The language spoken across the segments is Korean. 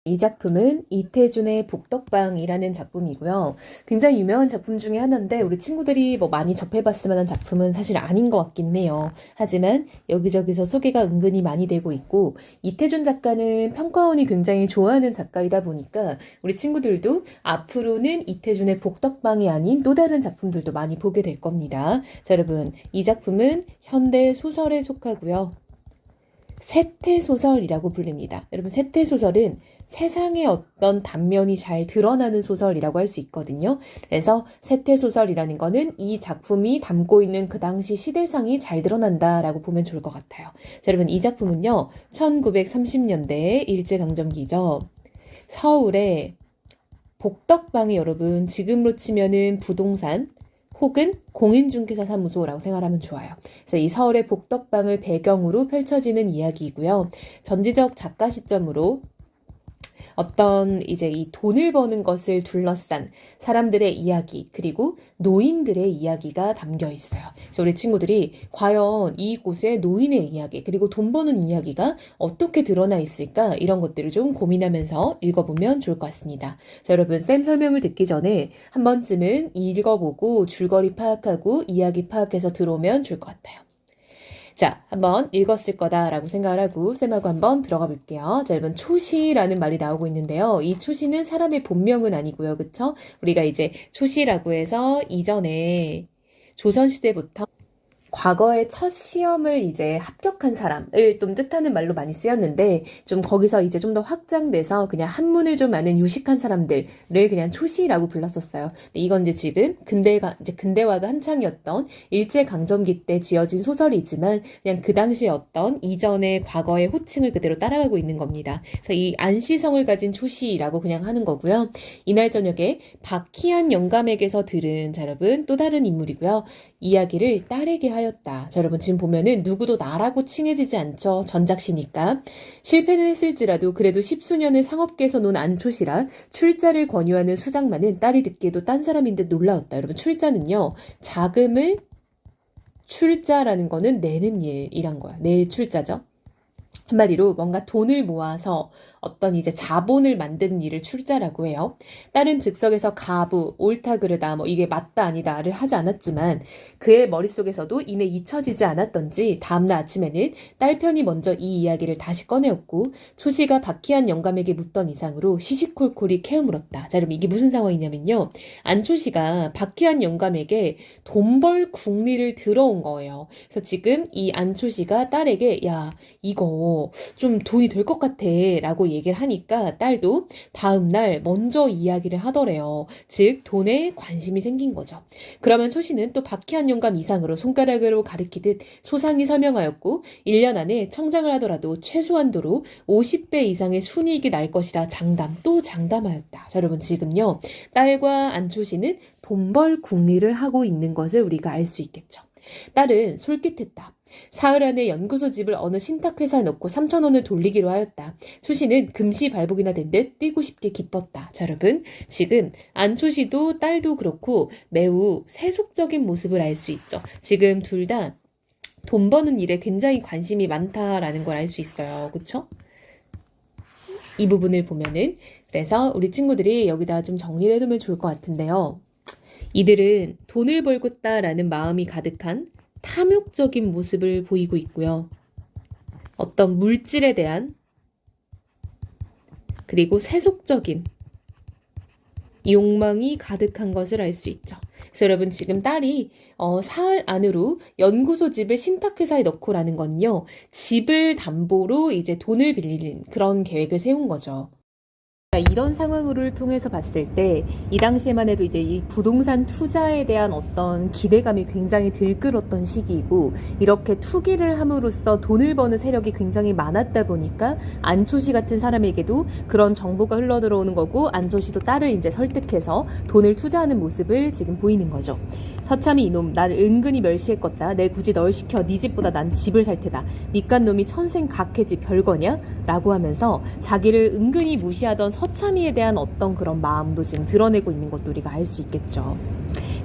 이 작품은 이태준의 복덕방이라는 작품이고요. 굉장히 유명한 작품 중에 하나인데 우리 친구들이 뭐 많이 접해봤을 만한 작품은 사실 아닌 것 같긴 해요. 하지만 여기저기서 소개가 은근히 많이 되고 있고 이태준 작가는 평가원이 굉장히 좋아하는 작가이다 보니까 우리 친구들도 앞으로는 이태준의 복덕방이 아닌 또 다른 작품들도 많이 보게 될 겁니다. 자, 여러분, 이 작품은 현대 소설에 속하고요. 세태소설이라고 불립니다. 여러분, 세태소설은 세상의 어떤 단면이 잘 드러나는 소설이라고 할 수 있거든요. 그래서 세태소설이라는 거는 이 작품이 담고 있는 그 당시 시대상이 잘 드러난다라고 보면 좋을 것 같아요. 자, 여러분, 이 작품은요, 1930년대 일제강점기죠. 서울의 복덕방이 여러분, 지금으로 치면은 부동산, 혹은 공인중개사 사무소라고 생각하면 좋아요. 그래서 이 서울의 복덕방을 배경으로 펼쳐지는 이야기이고요. 전지적 작가 시점으로 어떤 이제 이 돈을 버는 것을 둘러싼 사람들의 이야기, 그리고 노인들의 이야기가 담겨 있어요. 그래서 우리 친구들이 과연 이곳의 노인의 이야기, 그리고 돈 버는 이야기가 어떻게 드러나 있을까? 이런 것들을 좀 고민하면서 읽어보면 좋을 것 같습니다. 자, 여러분, 쌤 설명을 듣기 전에 한 번쯤은 읽어보고 줄거리 파악하고 이야기 파악해서 들어오면 좋을 것 같아요. 자, 한번 읽었을 거다라고 생각을 하고 쌤하고 한번 들어가 볼게요. 자, 여러분, 초시라는 말이 나오고 있는데요. 이 초시는 사람의 본명은 아니고요. 그쵸? 우리가 이제 초시라고 해서 이전에 조선시대부터 과거의 첫 시험을 이제 합격한 사람을 좀 뜻하는 말로 많이 쓰였는데, 좀 거기서 이제 좀 더 확장돼서 그냥 한문을 좀 아는 유식한 사람들을 그냥 초시라고 불렀었어요. 이건 이제 지금 근대화가 한창이었던 일제강점기 때 지어진 소설이지만 그냥 그 당시 어떤 이전의 과거의 호칭을 그대로 따라가고 있는 겁니다. 그래서 이 안시성을 가진 초시라고 그냥 하는 거고요. 이날 저녁에 박희한 영감에게서 들은, 자, 여러분, 또 다른 인물이고요. 이야기를 딸에게 하였다. 자, 여러분, 지금 보면은 누구도 나라고 칭해지지 않죠. 전작시니까. 실패는 했을지라도 그래도 십수년을 상업계에서 논 안초시라 출자를 권유하는 수장만은 딸이 듣기에도 딴 사람인 듯 놀라웠다. 여러분, 출자는요, 자금을 출자라는 거는 내는 일이란 거야. 낼 출자죠. 한마디로 뭔가 돈을 모아서 어떤 이제 자본을 만드는 일을 출자라고 해요. 딸은 즉석에서 가부, 옳다 그르다, 뭐 이게 맞다 아니다를 하지 않았지만 그의 머릿속에서도 이내 잊혀지지 않았던지 다음날 아침에는 딸 편이 먼저 이 이야기를 다시 꺼내었고 초시가 박희한 영감에게 묻던 이상으로 시시콜콜이 캐어물었다. 자, 그럼 이게 무슨 상황이냐면요. 안초시가 박희한 영감에게 돈 벌 궁리를 들어온 거예요. 그래서 지금 이 안초시가 딸에게 야, 이거 좀 돈이 될 것 같아 라고 얘기를 하니까 딸도 다음날 먼저 이야기를 하더래요. 즉 돈에 관심이 생긴 거죠. 그러면 초시는 또 박희한 영감 이상으로 손가락으로 가리키듯 소상히 설명하였고 1년 안에 청장을 하더라도 최소한도로 50배 이상의 순이익이 날 것이라 장담 또 장담하였다. 자, 여러분, 지금요 딸과 안초시는 돈 벌 궁리를 하고 있는 것을 우리가 알 수 있겠죠. 딸은 솔깃했다. 사흘 안에 연구소 집을 어느 신탁회사에 넣고 3,000원을 돌리기로 하였다. 초시는 금시 발복이나 된 듯 뛰고 싶게 기뻤다. 자, 여러분, 지금 안초시도 딸도 그렇고 매우 세속적인 모습을 알 수 있죠. 지금 둘 다 돈 버는 일에 굉장히 관심이 많다라는 걸 알 수 있어요. 그쵸? 이 부분을 보면은 그래서 우리 친구들이 여기다 좀 정리를 해두면 좋을 것 같은데요. 이들은 돈을 벌겠다라는 마음이 가득한 탐욕적인 모습을 보이고 있고요. 어떤 물질에 대한 그리고 세속적인 욕망이 가득한 것을 알 수 있죠. 그래서 여러분, 지금 딸이 사흘 안으로 연구소 집을 신탁회사에 넣고라는 건요. 집을 담보로 이제 돈을 빌리는 그런 계획을 세운 거죠. 이런 상황을 통해서 봤을 때 이 당시에만 해도 이제 이 부동산 투자에 대한 어떤 기대감이 굉장히 들끓었던 시기이고 이렇게 투기를 함으로써 돈을 버는 세력이 굉장히 많았다 보니까 안초시 같은 사람에게도 그런 정보가 흘러들어오는 거고 안초시도 딸을 이제 설득해서 돈을 투자하는 모습을 지금 보이는 거죠. 서참이 이놈 나를 은근히 멸시했겄다. 내 굳이 널 시켜 네 집보다 난 집을 살 테다. 니깟 놈이 천생 각해지 별거냐? 라고 하면서 자기를 은근히 무시하던 서참이에 대한 어떤 그런 마음도 지금 드러내고 있는 것도 우리가 알 수 있겠죠.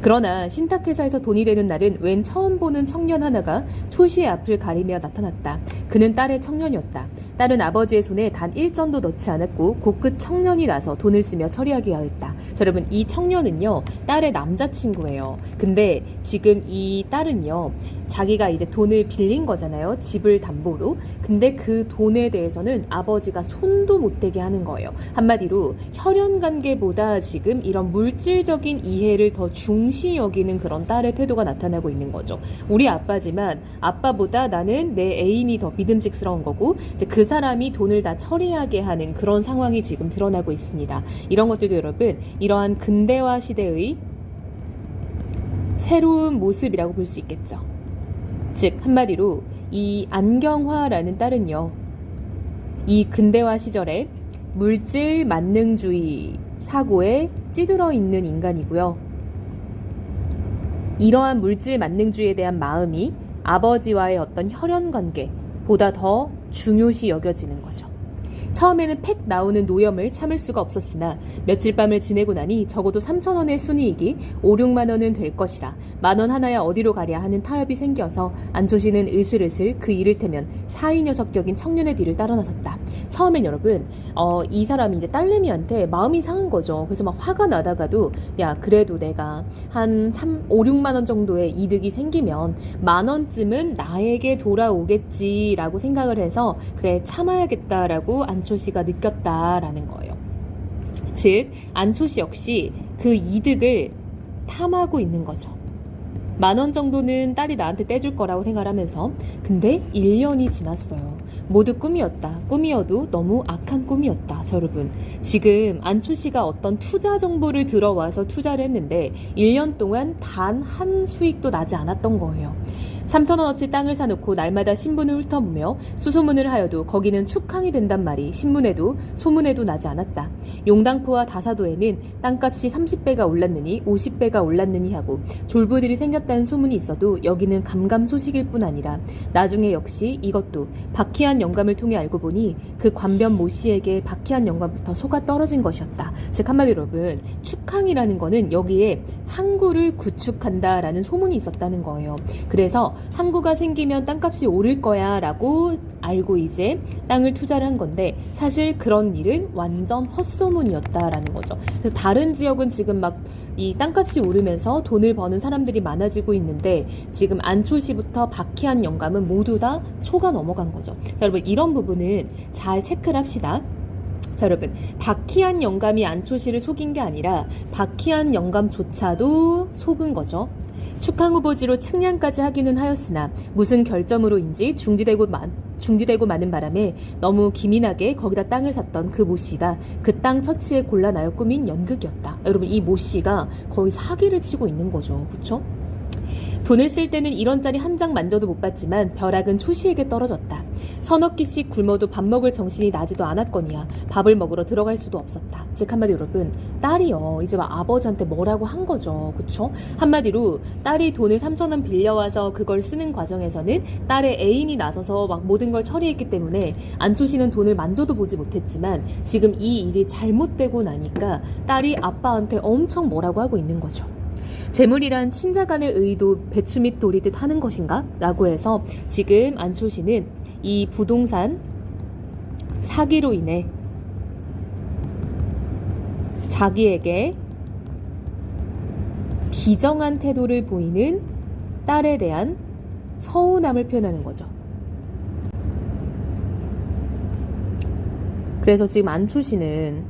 그러나 신탁회사에서 돈이 되는 날은 웬 처음 보는 청년 하나가 초시의 앞을 가리며 나타났다. 그는 딸의 청년이었다. 딸은 아버지의 손에 단 1전도 넣지 않았고 고끝 청년이 나서 돈을 쓰며 처리하게 하였다. 자, 여러분, 이 청년은요, 딸의 남자친구예요. 근데 지금 이 딸은요, 자기가 이제 돈을 빌린 거잖아요. 집을 담보로. 근데 그 돈에 대해서는 아버지가 손도 못 대게 하는 거예요. 한마디로 혈연 관계보다 지금 이런 물질적인 이해를 더 중시 여기는 그런 딸의 태도가 나타나고 있는 거죠. 우리 아빠지만 아빠보다 나는 내 애인이 더 믿음직스러운 거고, 이제 그 사람이 돈을 다 처리하게 하는 그런 상황이 지금 드러나고 있습니다. 이런 것들도 여러분, 이러한 근대화 시대의 새로운 모습이라고 볼 수 있겠죠. 즉 한마디로 이 안경화라는 딸은요, 이 근대화 시절에 물질 만능주의 사고에 찌들어 있는 인간이고요. 이러한 물질 만능주의에 대한 마음이 아버지와의 어떤 혈연 관계보다 더 중요시 여겨지는 거죠. 처음에는 팩 나오는 노염을 참을 수가 없었으나 며칠 밤을 지내고 나니 적어도 3,000원의 순이익이 5, 6만 원은 될 것이라 10,000원 하나야 어디로 가랴 하는 타협이 생겨서 안초씨는 으슬으슬 그 이를테면 사위 녀석격인 청년의 뒤를 따라 나섰다. 처음엔 여러분 이 사람이 이제 딸내미한테 마음이 상한 거죠. 그래서 막 화가 나다가도 야 그래도 내가 한 5, 6만 원 정도의 이득이 생기면 10,000원쯤은 나에게 돌아오겠지라고 생각을 해서 그래 참아야겠다라고 안초씨가 느꼈다라는 거예요. 즉 안초씨 역시 그 이득을 탐하고 있는 거죠. 10,000원 정도는 딸이 나한테 떼줄 거라고 생각하면서 근데 1년이 지났어요. 모두 꿈이었다. 꿈이어도 너무 악한 꿈이었다. 자, 여러분 지금 안초씨가 어떤 투자 정보를 들어와서 투자를 했는데 1년 동안 단 한 수익도 나지 않았던 거예요. 3,000원어치 땅을 사놓고 날마다 신문을 훑어보며 수소문을 하여도 거기는 축항이 된단 말이 신문에도 소문에도 나지 않았다. 용당포와 다사도에는 땅값이 30배가 올랐느니 50배가 올랐느니 하고 졸부들이 생겼다는 소문이 있어도 여기는 감감소식일 뿐 아니라 나중에 역시 이것도 박희한 영감을 통해 알고 보니 그 관변 모씨에게 박희한 영감부터 속아 떨어진 것이었다. 즉 한마디로 여러분 축항이라는 거는 여기에 항구를 구축한다라는 소문이 있었다는 거예요. 그래서 항구가 생기면 땅값이 오를 거야 라고 알고 이제 땅을 투자를 한 건데 사실 그런 일은 완전 헛소문이었다라는 거죠. 그래서 다른 지역은 지금 막 이 땅값이 오르면서 돈을 버는 사람들이 많아지고 있는데 지금 안초시부터 박희한 영감은 모두 다 속아 넘어간 거죠. 자, 여러분 이런 부분은 잘 체크를 합시다. 자, 여러분 박희한 영감이 안초시를 속인 게 아니라 박희한 영감조차도 속은 거죠. 축항 후보지로 측량까지 하기는 하였으나 무슨 결점으로인지 중지되고 마는 바람에 너무 기민하게 거기다 땅을 샀던 그 모씨가 그 땅 처치에 곤란하여 꾸민 연극이었다. 여러분 이 모씨가 거의 사기를 치고 있는 거죠. 그렇죠? 돈을 쓸 때는 이런 짜리 한 장 만져도 못 봤지만 벼락은 초씨에게 떨어졌다. 서너 끼씩 굶어도 밥 먹을 정신이 나지도 않았거니와 밥을 먹으러 들어갈 수도 없었다. 즉 한마디로 여러분 딸이요 이제 막 아버지한테 뭐라고 한 거죠. 그쵸? 한마디로 딸이 돈을 3,000원 빌려와서 그걸 쓰는 과정에서는 딸의 애인이 나서서 막 모든 걸 처리했기 때문에 안초씨는 돈을 만져도 보지 못했지만 지금 이 일이 잘못되고 나니까 딸이 아빠한테 엄청 뭐라고 하고 있는 거죠. 재물이란 친자 간의 의도 배추 및 돌이듯 하는 것인가? 라고 해서 지금 안초씨는 이 부동산 사기로 인해 자기에게 비정한 태도를 보이는 딸에 대한 서운함을 표현하는 거죠. 그래서 지금 안초씨는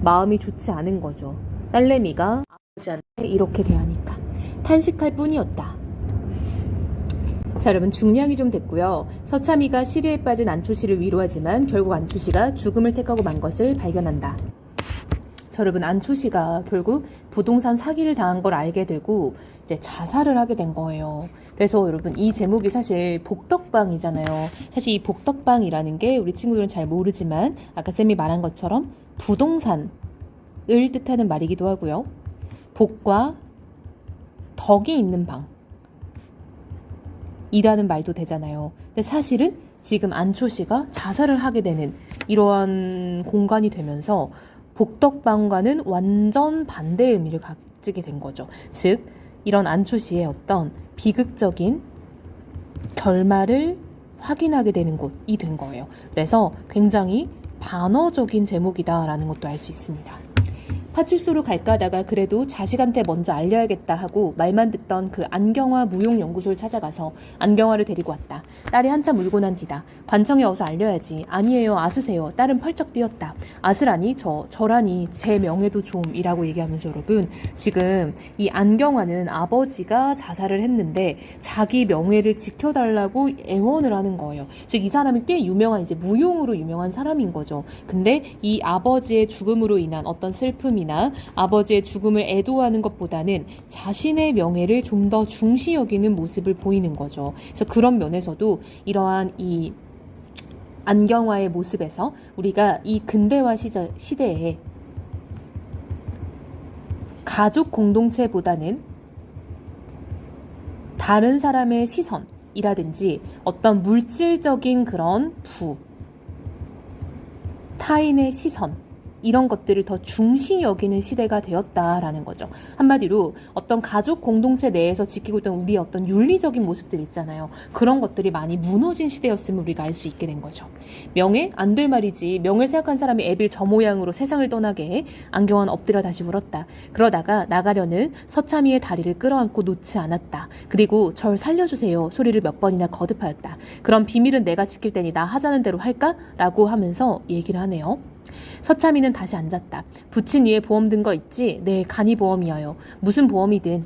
마음이 좋지 않은 거죠. 딸내미가 아버지한테 이렇게 대하니까 탄식할 뿐이었다. 자, 여러분 중량이 좀 됐고요. 서참이가 시리에 빠진 안초씨를 위로하지만 결국 안초씨가 죽음을 택하고 만 것을 발견한다. 자, 여러분 안초씨가 결국 부동산 사기를 당한 걸 알게 되고 이제 자살을 하게 된 거예요. 그래서 여러분 이 제목이 사실 복덕방이잖아요. 사실 이 복덕방이라는 게 우리 친구들은 잘 모르지만 아까 쌤이 말한 것처럼 부동산을 뜻하는 말이기도 하고요. 복과 덕이 있는 방 이라는 말도 되잖아요. 근데 사실은 지금 안초씨가 자살을 하게 되는 이러한 공간이 되면서 복덕방과는 완전 반대의 의미를 가지게 된 거죠. 즉 이런 안초시의 어떤 비극적인 결말을 확인하게 되는 곳이 된 거예요. 그래서 굉장히 반어적인 제목이다라는 것도 알 수 있습니다. 파출소로 갈까 하다가 그래도 자식한테 먼저 알려야겠다 하고 말만 듣던 그 안경화 무용연구소를 찾아가서 안경화를 데리고 왔다. 딸이 한참 울고 난 뒤다. 관청에 어서 알려야지. 아니에요. 아스세요. 딸은 펄쩍 뛰었다. 아스라니? 저라니 제 명예도 좀이라고 얘기하면서 여러분 지금 이 안경화는 아버지가 자살을 했는데 자기 명예를 지켜달라고 애원을 하는 거예요. 즉 이 사람이 꽤 유명한 이제 무용으로 유명한 사람인 거죠. 근데 이 아버지의 죽음으로 인한 어떤 슬픔이 이나 아버지의 죽음을 애도하는 것보다는 자신의 명예를 좀 더 중시 여기는 모습을 보이는 거죠. 그래서 그런 면에서도 이러한 이 안경화의 모습에서 우리가 이 근대화 시대에 가족 공동체보다는 다른 사람의 시선이라든지 어떤 물질적인 그런 타인의 시선 이런 것들을 더 중시 여기는 시대가 되었다라는 거죠. 한마디로 어떤 가족 공동체 내에서 지키고 있던 우리의 어떤 윤리적인 모습들 있잖아요. 그런 것들이 많이 무너진 시대였음을 우리가 알 수 있게 된 거죠. 명예? 안 될 말이지. 명예를 생각한 사람이 애를 저 모양으로 세상을 떠나게 해. 안경화는 엎드려 다시 울었다. 그러다가 나가려는 서참이의 다리를 끌어안고 놓지 않았다. 그리고 절 살려주세요. 소리를 몇 번이나 거듭하였다. 그럼 비밀은 내가 지킬 테니 나 하자는 대로 할까? 라고 하면서 얘기를 하네요. 서참이는 다시 앉았다. 부친 위에 보험 든 거 있지? 네, 간이보험이어요. 무슨 보험이든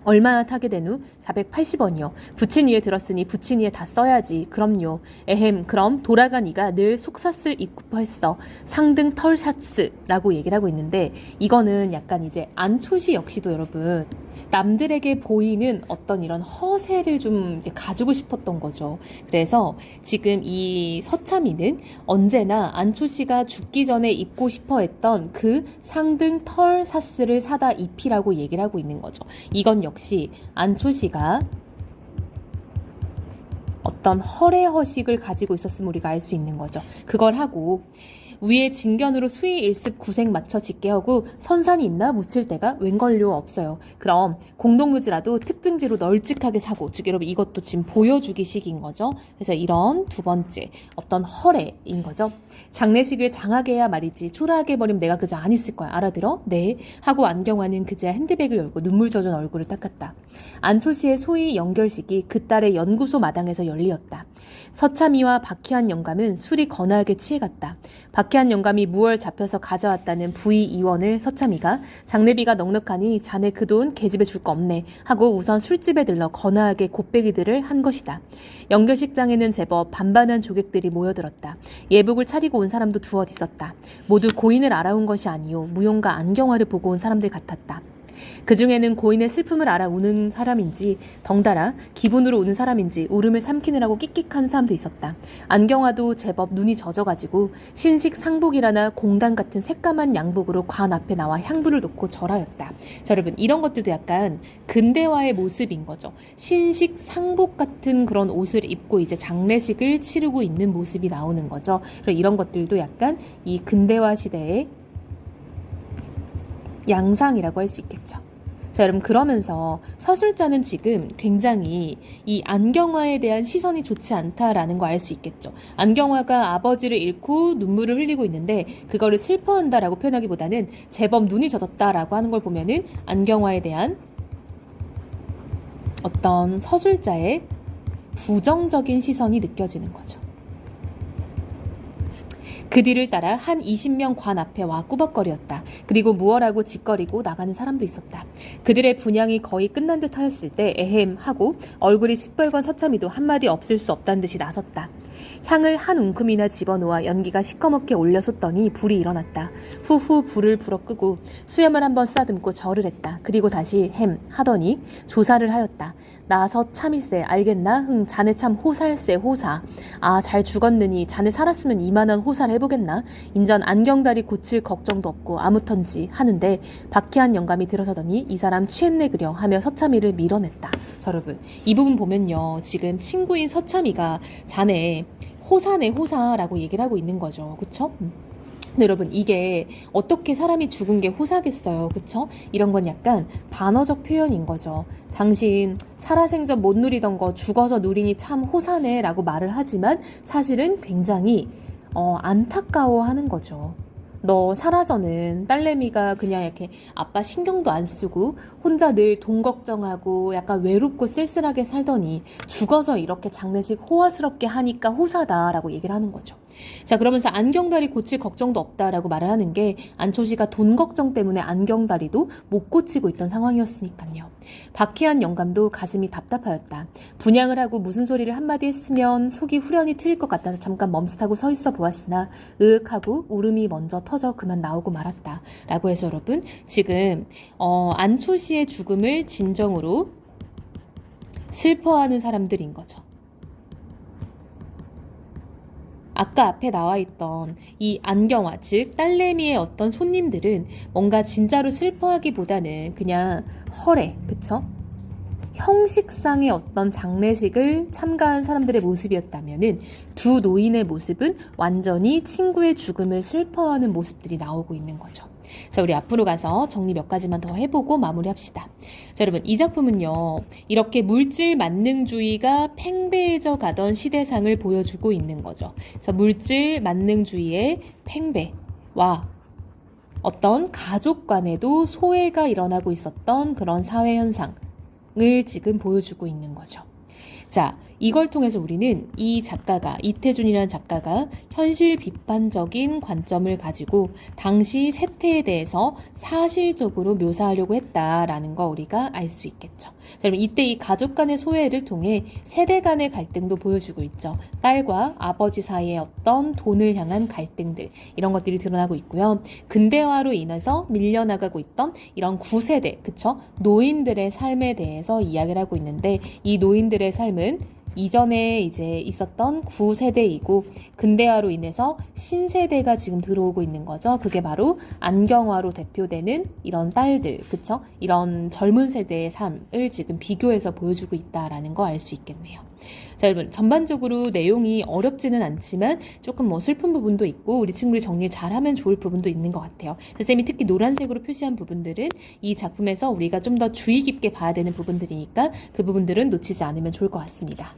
얼마나 타게 된 후? 480원이요. 부친 위에 들었으니 부친 위에 다 써야지. 그럼요. 에헴, 그럼 돌아간 이가 늘 속삿을 입고 했어. 상등 털샤츠라고 얘기를 하고 있는데 이거는 약간 이제 안초시 역시도 여러분 남들에게 보이는 어떤 이런 허세를 좀 가지고 싶었던 거죠. 그래서 지금 이 서참이는 언제나 안초씨가 죽기 전에 입고 싶어 했던 그 상등 털사스를 사다 입히라고 얘기를 하고 있는 거죠. 이건 역시 안초씨가 어떤 허례허식을 가지고 있었음을 우리가 알 수 있는 거죠. 그걸 하고 위에 진견으로 수의 일습 구색 맞춰 짓게 하고 선산이 있나 묻힐 데가 웬걸요 없어요. 그럼 공동묘지라도 특징지로 널찍하게 사고 즉 여러분 이것도 지금 보여주기식인 거죠. 그래서 이런 두 번째 어떤 허례인 거죠. 장례식을 장하게 해야 말이지 초라하게 버리면 내가 그저 안 있을 거야. 알아들어? 네. 하고 안경화는 그제야 핸드백을 열고 눈물 젖은 얼굴을 닦았다. 안초씨의 소위 연결식이 그 딸의 연구소 마당에서 열리었다. 서참이와 박희한 영감은 술이 거나하게 취해갔다. 박희한 영감이 무얼 잡혀서 가져왔다는 부의 이원을 서참이가 장례비가 넉넉하니 자네 그 돈 계집에 줄 거 없네 하고 우선 술집에 들러 거나하게 곱빼기들을 한 것이다. 연결식장에는 제법 반반한 조객들이 모여들었다. 예복을 차리고 온 사람도 두엇 있었다. 모두 고인을 알아온 것이 아니요 무용과 안경화를 보고 온 사람들 같았다. 그 중에는 고인의 슬픔을 알아 우는 사람인지 덩달아 기분으로 우는 사람인지 울음을 삼키느라고 끽끽한 사람도 있었다. 안경화도 제법 눈이 젖어가지고 신식 상복이라나 공단 같은 새까만 양복으로 관 앞에 나와 향부를 놓고 절하였다. 자, 여러분 이런 것들도 약간 근대화의 모습인 거죠. 신식 상복 같은 그런 옷을 입고 이제 장례식을 치르고 있는 모습이 나오는 거죠. 그래서 이런 것들도 약간 이 근대화 시대의 양상이라고 할 수 있겠죠. 자, 여러분 그러면서 서술자는 지금 굉장히 이 안경화에 대한 시선이 좋지 않다라는 거 알 수 있겠죠. 안경화가 아버지를 잃고 눈물을 흘리고 있는데 그거를 슬퍼한다라고 표현하기보다는 제법 눈이 젖었다라고 하는 걸 보면은 안경화에 대한 어떤 서술자의 부정적인 시선이 느껴지는 거죠. 그 뒤를 따라 한 20명 관 앞에 와 꾸벅거렸다. 그리고 무얼하고 짓거리고 나가는 사람도 있었다. 그들의 분향이 거의 끝난 듯 하였을 때 에헴 하고 얼굴이 시뻘건 서참이도 한마디 없을 수 없다는 듯이 나섰다. 향을 한 웅큼이나 집어놓아 연기가 시커멓게 올려솟더니 불이 일어났다. 후후 불을 불어 끄고 수염을 한번 쓰다듬고 절을 했다. 그리고 다시 햄 하더니 조사를 하였다. 나서 참이세 알겠나? 흥 자네 참 호사일세 호사. 아 잘 죽었느니 자네 살았으면 이만한 호사를 해보겠나? 인전 안경다리 고칠 걱정도 없고 아무턴지 하는데 박희한 영감이 들어서더니 이 사람 취했네 그려 하며 서참이를 밀어냈다. 자, 여러분 이 부분 보면요 지금 친구인 서참이가 자네 호사네 호사라고 얘기를 하고 있는 거죠. 그쵸? 근데 여러분 이게 어떻게 사람이 죽은 게 호사겠어요. 그쵸? 이런 건 약간 반어적 표현인 거죠. 당신 살아생전 못 누리던 거 죽어서 누리니 참 호사네 라고 말을 하지만 사실은 굉장히 안타까워하는 거죠. 너 살아서는 딸내미가 그냥 이렇게 아빠 신경도 안 쓰고 혼자 늘 돈 걱정하고 약간 외롭고 쓸쓸하게 살더니 죽어서 이렇게 장례식 호화스럽게 하니까 호사다라고 얘기를 하는 거죠. 자, 그러면서 안경다리 고칠 걱정도 없다라고 말을 하는 게 안초시가 돈 걱정 때문에 안경다리도 못 고치고 있던 상황이었으니까요. 박희한 영감도 가슴이 답답하였다. 분양을 하고 무슨 소리를 한마디 했으면 속이 후련히 트일 것 같아서 잠깐 멈칫하고 서 있어 보았으나 으윽하고 울음이 먼저 터져 그만 나오고 말았다. 라고 해서 여러분 지금 안초시의 죽음을 진정으로 슬퍼하는 사람들인 거죠. 아까 앞에 나와 있던 이 안경화, 즉 딸내미의 어떤 손님들은 뭔가 진짜로 슬퍼하기보다는 그냥 허례, 그쵸? 형식상의 어떤 장례식을 참가한 사람들의 모습이었다면은 두 노인의 모습은 완전히 친구의 죽음을 슬퍼하는 모습들이 나오고 있는 거죠. 자, 우리 앞으로 가서 정리 몇 가지만 더 해보고 마무리합시다. 자, 여러분 이 작품은요 이렇게 물질 만능주의가 팽배해져 가던 시대상을 보여주고 있는 거죠. 그래서 물질 만능주의의 팽배와 어떤 가족 간에도 소외가 일어나고 있었던 그런 사회 현상을 지금 보여주고 있는 거죠. 자, 이걸 통해서 우리는 이 작가가, 이태준이라는 작가가 현실 비판적인 관점을 가지고 당시 세태에 대해서 사실적으로 묘사하려고 했다라는 거 우리가 알 수 있겠죠. 자, 그럼 이때 이 가족 간의 소외를 통해 세대 간의 갈등도 보여주고 있죠. 딸과 아버지 사이의 어떤 돈을 향한 갈등들, 이런 것들이 드러나고 있고요. 근대화로 인해서 밀려나가고 있던 이런 구세대, 그쵸? 노인들의 삶에 대해서 이야기를 하고 있는데 이 노인들의 삶은 이전에 이제 있었던 구세대이고 근대화로 인해서 신세대가 지금 들어오고 있는 거죠. 그게 바로 안경화로 대표되는 이런 딸들, 그쵸? 이런 젊은 세대의 삶을 지금 비교해서 보여주고 있다라는 거 알 수 있겠네요. 자, 여러분 전반적으로 내용이 어렵지는 않지만 조금 슬픈 부분도 있고 우리 친구들이 정리를 잘하면 좋을 부분도 있는 것 같아요. 쌤이 특히 노란색으로 표시한 부분들은 이 작품에서 우리가 좀 더 주의 깊게 봐야 되는 부분들이니까 그 부분들은 놓치지 않으면 좋을 것 같습니다.